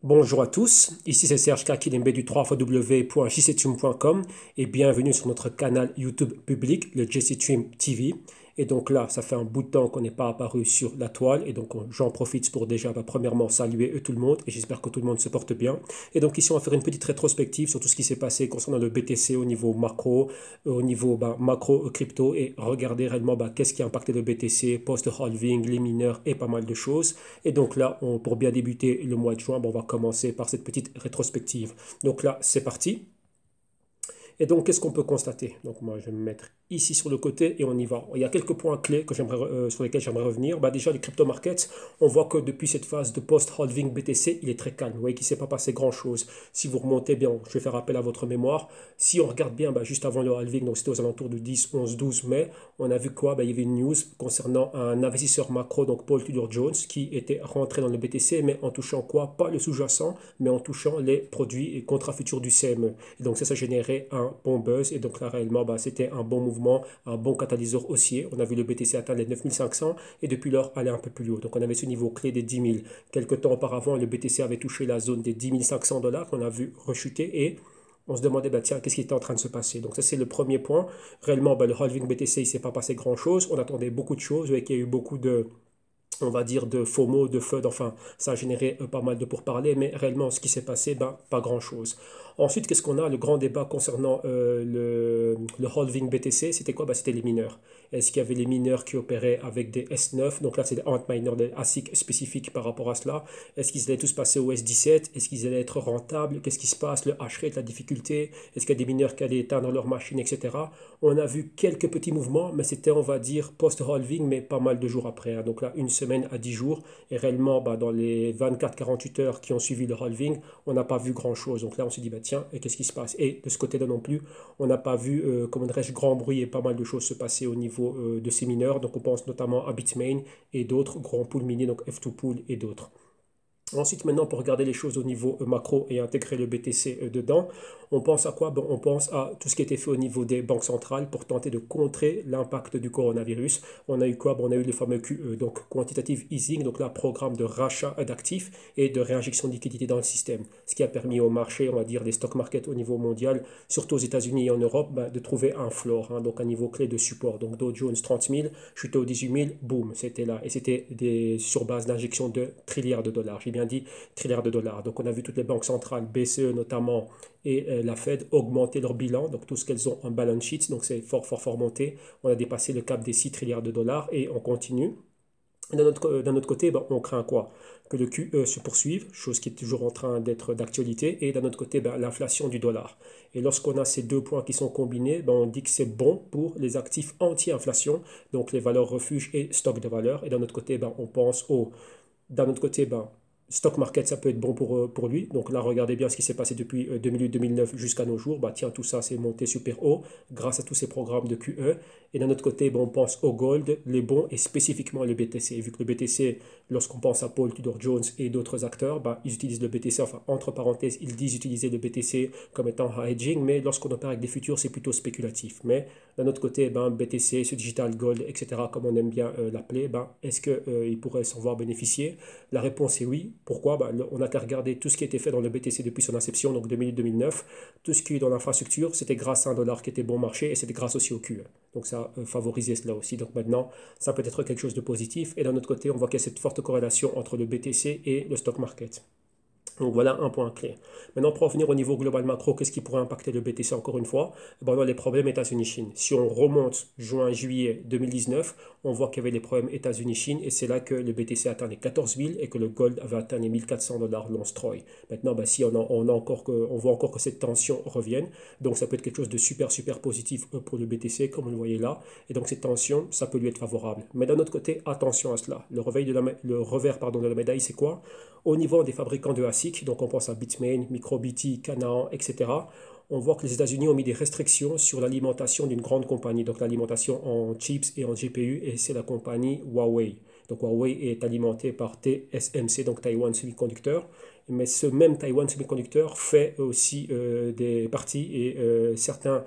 Bonjour à tous, ici c'est Serge Kakilembe du 3xw.jctune.com et bienvenue sur notre canal YouTube public, le JCTune TV. Et donc là, ça fait un bout de temps qu'on n'est pas apparu sur la toile et donc j'en profite pour déjà premièrement saluer tout le monde et j'espère que tout le monde se porte bien. Et donc ici on va faire une petite rétrospective sur tout ce qui s'est passé concernant le BTC au niveau macro, au niveau macro crypto et regarder réellement qu'est-ce qui a impacté le BTC, post-halving, les mineurs et pas mal de choses. Et donc là, pour bien débuter le mois de juin, on va commencer par cette petite rétrospective. Donc là, c'est parti. Et donc, qu'est-ce qu'on peut constater? Donc moi, je vais me mettre ici sur le côté et on y va. Il y a quelques points clés sur lesquels j'aimerais revenir. Déjà, les crypto markets, on voit que depuis cette phase de post-halving BTC, il est très calme. Vous voyez qu'il ne s'est pas passé grand-chose. Si vous remontez bien, je vais faire appel à votre mémoire. Si on regarde bien, juste avant le halving, donc c'était aux alentours du 10, 11, 12 mai, on a vu quoi? Il y avait une news concernant un investisseur macro, donc Paul Tudor Jones, qui était rentré dans le BTC, mais en touchant quoi? Pas le sous-jacent, mais en touchant les produits et contrats futurs du CME. Et donc ça générait un bon buzz. Et donc là, réellement, c'était un bon mouvement, un bon catalyseur haussier. On a vu le BTC atteindre les 9500 et depuis lors aller un peu plus haut. Donc on avait ce niveau clé des 10 000. Quelques temps auparavant, le BTC avait touché la zone des 10 500 dollars qu'on a vu rechuter et on se demandait, tiens, qu'est-ce qui était en train de se passer? Donc ça, c'est le premier point. Réellement, le halving BTC, il ne s'est pas passé grand-chose. On attendait beaucoup de choses, et qu'il y a eu beaucoup de, on va dire, de FOMO, de FUD, enfin, ça a généré pas mal de pourparlers, mais réellement, ce qui s'est passé, pas grand-chose. Ensuite, qu'est-ce qu'on a? Le grand débat concernant le halving BTC, c'était quoi? C'était les mineurs. Est-ce qu'il y avait les mineurs qui opéraient avec des S9? Donc là, c'est des Antminer, des ASIC spécifiques par rapport à cela. Est-ce qu'ils allaient tous passer au S17? Est-ce qu'ils allaient être rentables? Qu'est-ce qui se passe? Le hash rate, la difficulté? Est-ce qu'il y a des mineurs qui allaient éteindre leur machine, etc. On a vu quelques petits mouvements, mais c'était, on va dire, post-halving, mais pas mal de jours après, hein. Donc là, une semaine à 10 jours. Et réellement, dans les 24-48 heures qui ont suivi le halving, on n'a pas vu grand-chose. Donc là, on s'est dit, tiens, et qu'est-ce qui se passe? Et de ce côté-là non plus, on n'a pas vu, comment dirais-je, grand bruit et pas mal de choses se passer au niveau de ces mineurs. Donc on pense notamment à Bitmain et d'autres grands pools miniers, donc F2Pool et d'autres. Ensuite, maintenant, pour regarder les choses au niveau macro et intégrer le BTC dedans, on pense à quoi? On pense à tout ce qui a été fait au niveau des banques centrales pour tenter de contrer l'impact du coronavirus. On a eu quoi? On a eu le fameux QE, donc Quantitative Easing, donc là, programme de rachat d'actifs et de réinjection de liquidités dans le système. Ce qui a permis au marché, on va dire, des stock markets au niveau mondial, surtout aux États-Unis et en Europe, de trouver un floor, hein, donc un niveau clé de support. Donc Dow Jones 30 000, chuté aux 18 000, boum, c'était là. Et c'était sur base d'injection de trilliards de dollars. J'ai bien dit trilliards de dollars. Donc on a vu toutes les banques centrales, BCE notamment, et la Fed augmenter leur bilan, donc tout ce qu'elles ont en balance sheet, donc c'est fort, fort, fort monté. On a dépassé le cap des 6 trilliards de dollars et on continue. D'un autre côté, on craint quoi? Que le QE se poursuive, chose qui est toujours en train d'être d'actualité, et d'un autre côté, l'inflation du dollar. Et lorsqu'on a ces deux points qui sont combinés, on dit que c'est bon pour les actifs anti-inflation, donc les valeurs refuges et stocks de valeur. Et d'un autre côté, on pense au d'un autre côté, stock market, ça peut être bon pour lui. Donc là, regardez bien ce qui s'est passé depuis 2008-2009 jusqu'à nos jours. Tiens, tout ça, c'est monté super haut grâce à tous ces programmes de QE. Et d'un autre côté, on pense au gold, les bons et spécifiquement le BTC. Vu que le BTC, lorsqu'on pense à Paul Tudor Jones et d'autres acteurs, ils utilisent le BTC, enfin, entre parenthèses, ils disent utiliser le BTC comme étant un hedging, mais lorsqu'on opère avec des futurs, c'est plutôt spéculatif. Mais d'un autre côté, BTC, ce digital gold, etc., comme on aime bien l'appeler, est-ce qu'il pourrait s'en voir bénéficier? La réponse est oui. Pourquoi? On n'a qu'à regarder tout ce qui a été fait dans le BTC depuis son inception, donc 2008-2009. Tout ce qui est dans l'infrastructure, c'était grâce à un dollar qui était bon marché et c'était grâce aussi au QE. Donc ça favorisait cela aussi. Donc maintenant, ça peut être quelque chose de positif. Et d'un autre côté, on voit qu'il y a cette forte corrélation entre le BTC et le stock market. Donc voilà un point clé. Maintenant, pour revenir au niveau global macro, qu'est-ce qui pourrait impacter le BTC encore une fois? On a les problèmes États-Unis-Chine. Si on remonte juin-juillet 2019, on voit qu'il y avait les problèmes États-Unis-Chine et c'est là que le BTC a atteint les 14 000 et que le gold avait atteint les 1400 dollars l'once Troy. Maintenant, si on voit encore que cette tension revienne, donc ça peut être quelque chose de super, super positif pour le BTC, comme vous le voyez là. Et donc cette tension, ça peut lui être favorable. Mais d'un autre côté, attention à cela. Le revers de la médaille, c'est quoi? Au niveau des fabricants de ASIC, donc on pense à Bitmain, MicroBT, Canaan, etc., on voit que les États-Unis ont mis des restrictions sur l'alimentation d'une grande compagnie, donc l'alimentation en chips et en GPU, et c'est la compagnie Huawei. Donc Huawei est alimenté par TSMC, donc Taiwan Semiconductor, Mais ce même Taiwan Semiconductor fait aussi des parties et certaines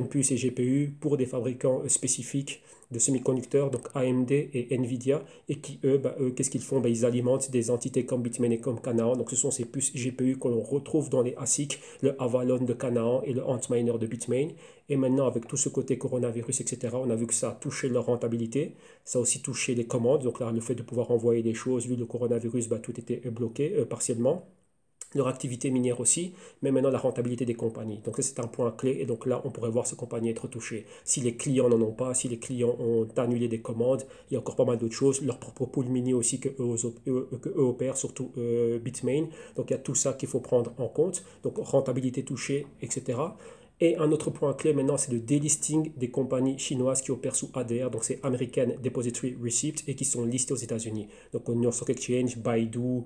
puces et GPU pour des fabricants spécifiques de semi-conducteurs, donc AMD et Nvidia, et qui, eux, qu'est-ce qu'ils font? Ils alimentent des entités comme Bitmain et comme Canaan. Donc, ce sont ces puces GPU que l'on retrouve dans les ASIC, le Avalon de Canaan et le Antminer de Bitmain. Et maintenant, avec tout ce côté coronavirus, etc., on a vu que ça a touché leur rentabilité. Ça a aussi touché les commandes. Donc là, le fait de pouvoir envoyer des choses, vu le coronavirus, tout était bloqué partiellement, leur activité minière aussi, mais maintenant la rentabilité des compagnies. Donc ça, c'est un point clé, et donc là, on pourrait voir ces compagnies être touchées. Si les clients n'en ont pas, si les clients ont annulé des commandes, il y a encore pas mal d'autres choses. Leur propre pool minier aussi que eux opèrent, surtout Bitmain. Donc il y a tout ça qu'il faut prendre en compte. Donc rentabilité touchée, etc. Et un autre point clé maintenant, c'est le delisting des compagnies chinoises qui opèrent sous ADR, donc c'est American Depository Receipt, et qui sont listées aux États-Unis. Donc au New York Stock Exchange, Baidu,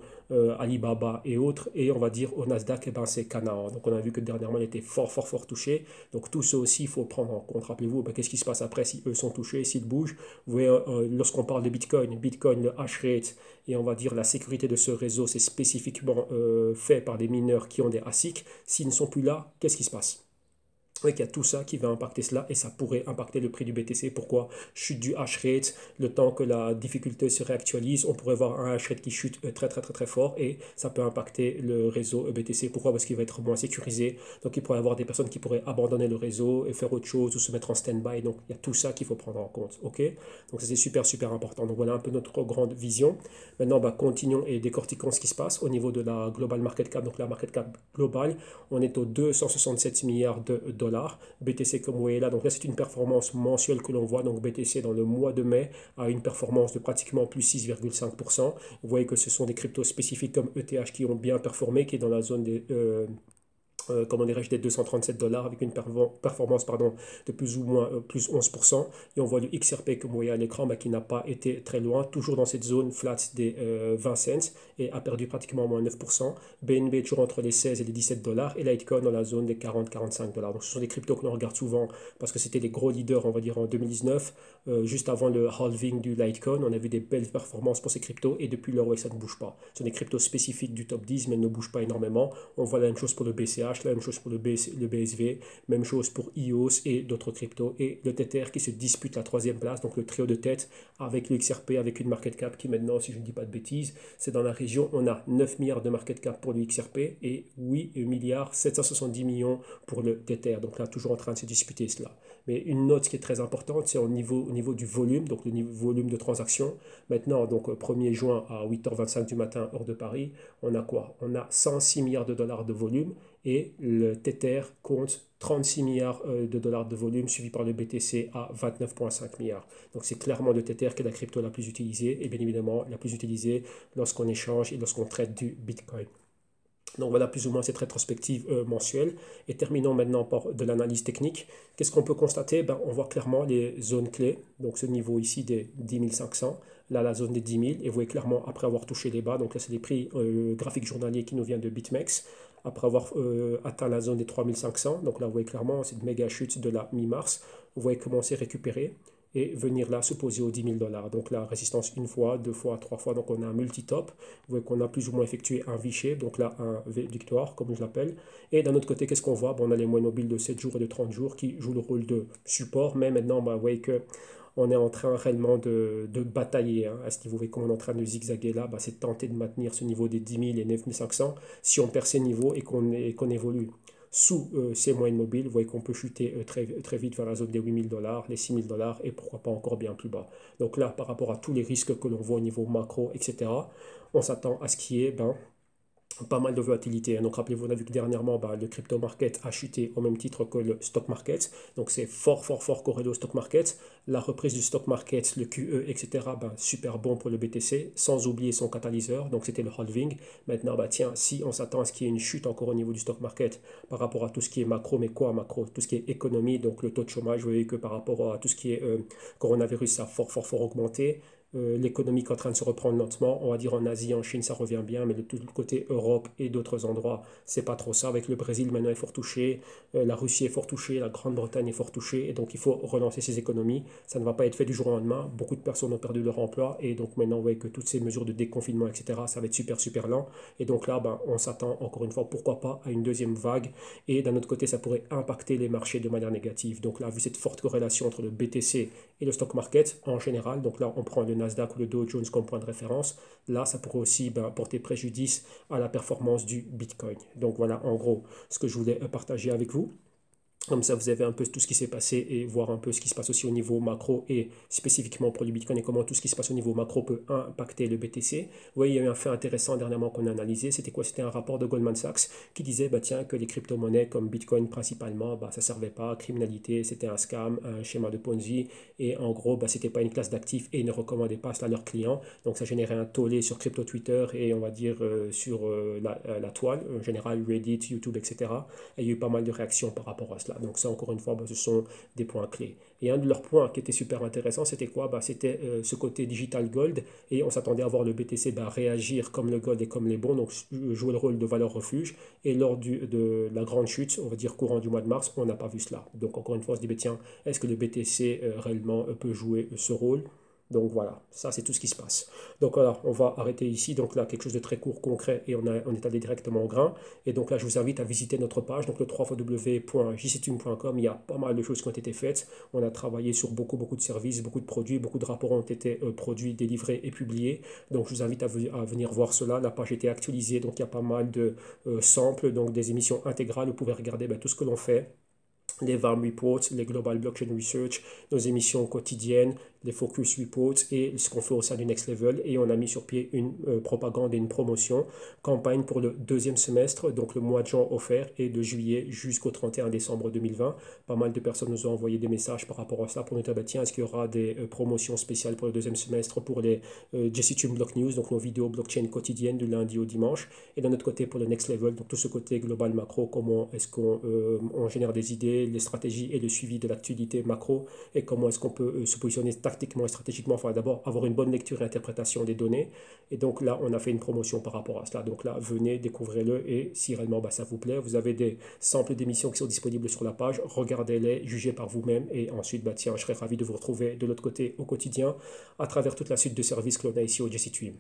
Alibaba et autres. Et on va dire au Nasdaq, c'est Canaan. Donc on a vu que dernièrement, il était fort touché. Donc tout ça aussi, il faut prendre en compte. Rappelez-vous, qu'est-ce qui se passe après si eux sont touchés, s'ils bougent. Vous voyez, lorsqu'on parle de Bitcoin, le hash rate, et on va dire la sécurité de ce réseau, c'est spécifiquement fait par des mineurs qui ont des ASIC. S'ils ne sont plus là, qu'est-ce qui se passe? Oui, qu'il y a tout ça qui va impacter cela, et ça pourrait impacter le prix du BTC. Pourquoi? Chute du hash rate, le temps que la difficulté se réactualise, on pourrait voir un hash rate qui chute très fort, et ça peut impacter le réseau BTC. Pourquoi? Parce qu'il va être moins sécurisé. Donc il pourrait y avoir des personnes qui pourraient abandonner le réseau et faire autre chose ou se mettre en stand-by. Donc il y a tout ça qu'il faut prendre en compte. Ok? Donc ça, c'est super important. Donc voilà un peu notre grande vision. Maintenant, continuons et décortiquons ce qui se passe au niveau de la global market cap. Donc la market cap globale, on est aux 267 milliards de dollars. BTC, comme vous voyez là, donc là c'est une performance mensuelle que l'on voit. Donc BTC dans le mois de mai a une performance de pratiquement plus 6,5%. Vous voyez que ce sont des cryptos spécifiques comme ETH qui ont bien performé, qui est dans la zone des comment dirais-je, des 237 dollars, avec une performance de plus ou moins plus 11%. Et on voit le XRP que vous voyez à l'écran, qui n'a pas été très loin, toujours dans cette zone flat des 20 cents, et a perdu pratiquement moins 9%. BNB toujours entre les 16 et les 17 dollars, et Litecoin dans la zone des 40-45 dollars. Donc ce sont des cryptos que l'on regarde souvent parce que c'était les gros leaders, on va dire, en 2019, juste avant le halving du Litecoin. On a vu des belles performances pour ces cryptos, et depuis lors, ça ne bouge pas. Ce sont des cryptos spécifiques du top 10, mais elles ne bougent pas énormément. On voit la même chose pour le BCH, la même chose pour le BSV, même chose pour EOS et d'autres cryptos, et le Tether qui se dispute la troisième place, donc le trio de tête avec le XRP, avec une market cap qui maintenant, si je ne dis pas de bêtises, c'est dans la région, on a 9 milliards de market cap pour le XRP et 8 milliards 770 millions pour le Tether. Donc là, toujours en train de se disputer cela. Mais une note qui est très importante, c'est au niveau du volume, donc le volume de transactions. Maintenant, donc 1er juin à 8h25 du matin, heure de Paris, on a quoi? On a 106 milliards de dollars de volume, et le Tether compte 36 milliards de dollars de volume, suivi par le BTC à 29,5 milliards. Donc c'est clairement le Tether qui est la crypto la plus utilisée, et bien évidemment la plus utilisée lorsqu'on échange et lorsqu'on traite du Bitcoin. Donc voilà plus ou moins cette rétrospective mensuelle. Et terminons maintenant par de l'analyse technique. Qu'est-ce qu'on peut constater? On voit clairement les zones clés. Donc ce niveau ici des 10 500, là la zone des 10 000. Et vous voyez clairement après avoir touché les bas, donc là c'est les prix graphiques journaliers qui nous viennent de BitMEX, après avoir atteint la zone des 3500. Donc là vous voyez clairement cette méga chute de la mi-mars. Vous voyez comment c'est récupéré, et venir là se poser aux 10 000 dollars. Donc la résistance une fois, deux fois, trois fois, donc on a un multi-top. Vous voyez qu'on a plus ou moins effectué un V-shape, donc là un V-victoire, comme je l'appelle. Et d'un autre côté, qu'est-ce qu'on voit? On a les moyennes mobiles de 7 jours et de 30 jours qui jouent le rôle de support, mais maintenant, vous voyez que on est en train réellement de batailler à ce niveau. Vous voyez qu'on est en train de zigzaguer là, c'est tenter de maintenir ce niveau des 10 000 et 9 500. Si on perd ces niveaux et qu'on évolue sous ces moyennes mobiles, vous voyez qu'on peut chuter très vite vers la zone des 8 000 dollars, les 6 000 dollars, et pourquoi pas encore bien plus bas. Donc là, par rapport à tous les risques que l'on voit au niveau macro, etc., on s'attend à ce qui est pas mal de volatilité. Donc rappelez-vous, on a vu que dernièrement, le crypto market a chuté au même titre que le stock market. Donc c'est fort corrélé au stock market. La reprise du stock market, le QE, etc., super bon pour le BTC, sans oublier son catalyseur. Donc c'était le halving. Maintenant, tiens, si on s'attend à ce qu'il y ait une chute encore au niveau du stock market par rapport à tout ce qui est macro, mais quoi macro? Tout ce qui est économie, donc le taux de chômage, vous voyez que par rapport à tout ce qui est coronavirus, ça a fort augmenté. l'économie qui est en train de se reprendre lentement. On va dire en Asie, en Chine, ça revient bien, mais de tout le côté Europe et d'autres endroits, c'est pas trop ça. Avec le Brésil maintenant est fort touché, la Russie est fort touchée, la Grande-Bretagne est fort touchée, et donc il faut relancer ces économies. Ça ne va pas être fait du jour au lendemain. Beaucoup de personnes ont perdu leur emploi, et donc maintenant, vous voyez que toutes ces mesures de déconfinement, etc., ça va être super, super lent. Et donc là, ben, on s'attend encore une fois, pourquoi pas, à une deuxième vague. Et d'un autre côté, ça pourrait impacter les marchés de manière négative. Donc là, vu cette forte corrélation entre le BTC et le stock market en général, donc là, on prend le Nasdaq ou le Dow Jones comme point de référence. Là, ça pourrait aussi ben, porter préjudice à la performance du Bitcoin. Donc voilà, en gros, ce que je voulais partager avec vous. Comme ça, vous avez un peu tout ce qui s'est passé et voir un peu ce qui se passe aussi au niveau macro et spécifiquement pour le Bitcoin et comment tout ce qui se passe au niveau macro peut impacter le BTC. Vous voyez, il y a eu un fait intéressant dernièrement qu'on a analysé. C'était quoi? C'était un rapport de Goldman Sachs qui disait bah, tiens, que les crypto-monnaies comme Bitcoin principalement, bah, ça ne servait pas à criminalité, c'était un scam, un schéma de Ponzi et en gros, bah, ce n'était pas une classe d'actifs et ils ne recommandaient pas cela à leurs clients. Donc ça générait un tollé sur crypto Twitter et on va dire sur la toile, en général Reddit, YouTube, etc. Et il y a eu pas mal de réactions par rapport à cela. Donc ça, encore une fois, bah, ce sont des points clés. Et un de leurs points qui était super intéressant, c'était quoi? Bah, c'était ce côté digital gold. Et on s'attendait à voir le BTC bah, réagir comme le gold et comme les bons, donc jouer le rôle de valeur refuge. Et lors de la grande chute, on va dire courant du mois de mars, on n'a pas vu cela. Donc encore une fois, on se dit, bah, tiens, est-ce que le BTC réellement peut jouer ce rôle? Donc voilà, ça c'est tout ce qui se passe. Donc voilà, on va arrêter ici. Donc là, quelque chose de très court, concret, et on est allé directement au grain. Et donc là, je vous invite à visiter notre page, donc le www.jctune.com. Il y a pas mal de choses qui ont été faites. On a travaillé sur beaucoup, beaucoup de services, beaucoup de produits, beaucoup de rapports ont été produits, délivrés et publiés. Donc je vous invite à venir voir cela. La page a été actualisée, donc il y a pas mal de samples, donc des émissions intégrales. Vous pouvez regarder ben, tout ce que l'on fait, les VAM Reports, les Global Blockchain Research, nos émissions quotidiennes, les Focus Reports et ce qu'on fait au sein du Next Level. Et on a mis sur pied une propagande et une promotion, campagne pour le deuxième semestre, donc le mois de juin offert et de juillet jusqu'au 31 décembre 2020. Pas mal de personnes nous ont envoyé des messages par rapport à ça pour nous dire, bah, tiens, est-ce qu'il y aura des promotions spéciales pour le deuxième semestre pour les JCTune Block News, donc nos vidéos blockchain quotidiennes du lundi au dimanche. Et d'un autre côté pour le Next Level, donc tout ce côté global macro, comment est-ce qu'on génère des idées, les stratégies et le suivi de l'actualité macro et comment est-ce qu'on peut se positionner tactiquement et stratégiquement. Enfin, d'abord avoir une bonne lecture et interprétation des données. Et donc là, on a fait une promotion par rapport à cela. Donc là, venez, découvrez-le et si réellement bah, ça vous plaît, vous avez des samples d'émissions qui sont disponibles sur la page. Regardez-les, jugez par vous-même et ensuite, bah, tiens, je serais ravi de vous retrouver de l'autre côté au quotidien à travers toute la suite de services que l'on a ici au JCTune.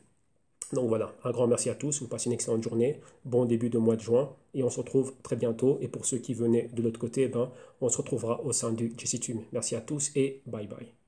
Donc voilà, un grand merci à tous, vous passez une excellente journée, bon début de mois de juin et on se retrouve très bientôt. Et pour ceux qui venaient de l'autre côté, ben, on se retrouvera au sein du JCTune. Merci à tous et bye bye.